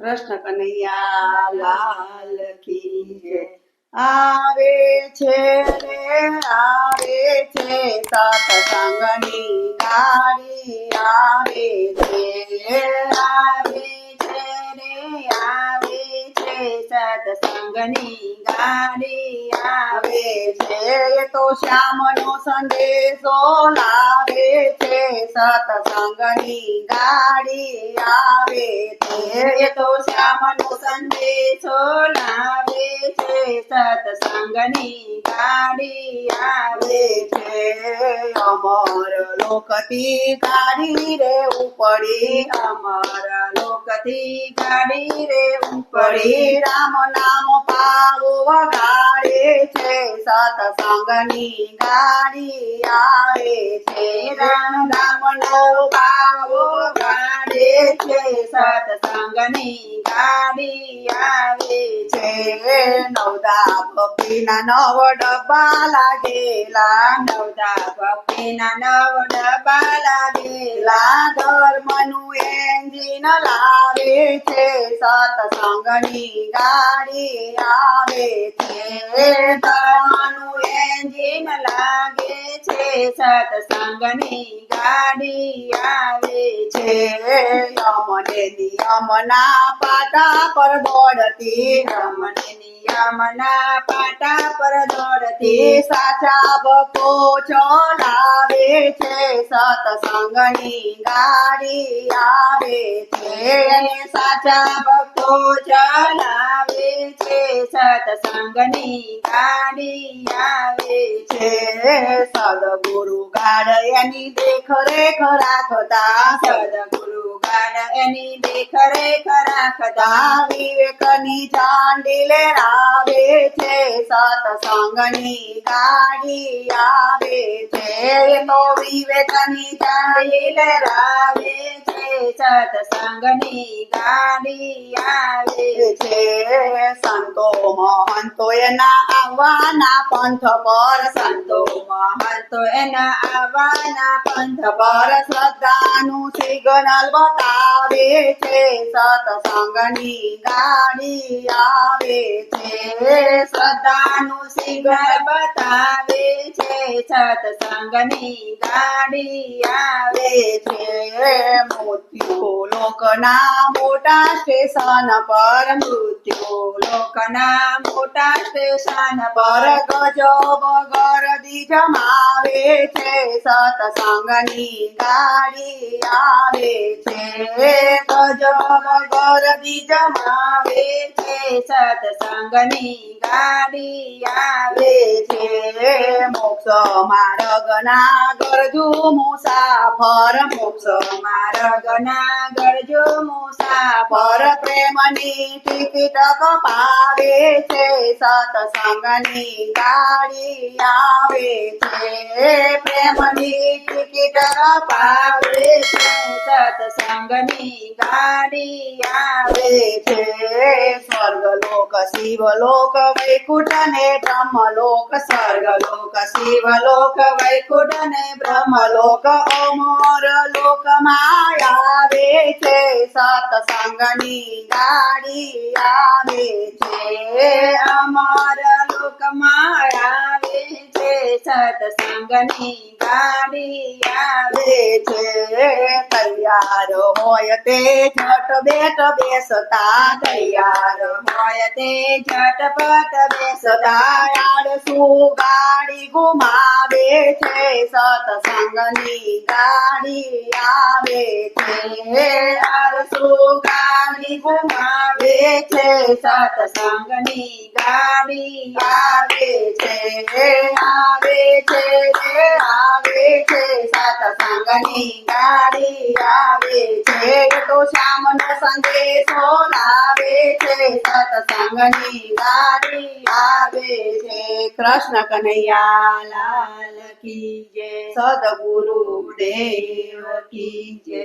કૃષ્ણ કનૈયા લાલ કી જય. આવે છે રે આવે છે સત્સંગની ગાડી આવે છે આવે છે રે આવે છે સત્સંગની ગાડી આવે છે એ તો શ્યામનો સંદેશો લાવે છે સત્સંગની ગાડી આવે છે એ તો શ્યામનો સંદેશો લાવે છે સત્સંગની ગાડી આવે છે અમર લોકથી ગાડી રે ઉપડી અમર લોકથી ગાડી રે ઉપડી રામ નામ પાવો વગાડે છે સત્સંગની ગાડી આવે છે રામ નામનો પાવો વગાડે છે સત્સંગની ગાડી આવે છે નવદા ભક્તિના નવ ડબ્બા લાગેલા નવદા ભક્તિના નવ ડબ્બા લાગેલા ધર્મનું એન્જિન લાવે છે સત્સંગની ગાડી આવે છે ધર્મનું એન્જિન લાગે છે સત્સંગની ગાડી આવે છે યમને નિયમના પાટા પર દોડતી યમને નિયમના પાટા પર દોડતી સાચા ભક્તો ચલાવે છે સત્સંગની ગાડી આવે છે સાચા ભક્તો ચલાવે છે સત્સંગની ગાડી આવે છે સદગુરુ ગાડ એની દેખરેખ રાખતા સદગુરુ ગાડ એની દેખરેખ રાખતા વિવેકની ઝાંડી લહેરાવે છે સત્સંગની ગાડી આવે છે તો વિવેકની ઝાંડી લહેરાવે છે સત્સંગની ગાડી આવે છે સંતો મહંતો એના આવવાના પંથ પર સંતો મહંતો એના આવવાના પંથ પર શ્રદ્ધાનું સિગ્નલ બતાવે છે સત્સંગની ગાડી આવે છે શ્રદ્ધાનું સિગ્નલ બતાવે છે સત્સંગની ગાડી આવે છે મૃત્યુ લોકના મોટા સ્ટેશન પર મૃત્યુ લોકના મોટા સ્ટેશન પર ગજબ ગરદી જમાવે છે સત્સંગની ગાડી આવે છે ગજબ ગરદી જમાવે છે સત્સંગની ગાડી આવે છે મોક્ષ માર્ગના ગરજુ મુસાફર મોક્ષ માર્ગના ગરજુ મુસાફર પ્રેમની ટિકિટ કપાવે છે સત્સંગની ગાડી આવે છે પ્રેમની ટિકિટ કપાવે છે સત્સંગની ગાડી આવે છે સ્વર્ગલોક શિવલોક વૈકુંઠ ને બ્રહ્મલોક સ્વર્ગલોક શિવલોક વૈકુંઠ ને બ્રહ્મલોક અમર લોકમાં આવે છે સત્સંગની ગાડી આવે છે અમર લોકમાં આવે છે સત્સંગની ગાડી આવે છે તૈયાર હોય તે ઝટ બેટ બેસતા તૈયાર હોય તે ઝટપટ બેસતા આળસુ ગાડી ગુમાવે છે સત્સંગની ગાડી આવે છે આળસુ ગાડી ગુમાવે છે સત્સંગની ગાડી આવે છે આવે છે રે આવે છે સત્સંગની ગાડી આવે છે તો શ્યામનો સંદેશો લાવે છે સત્સંગની ગાડી આવે છે કૃષ્ણ કનૈયા લાલ કી જય સદગુરુ દેવ કી જય.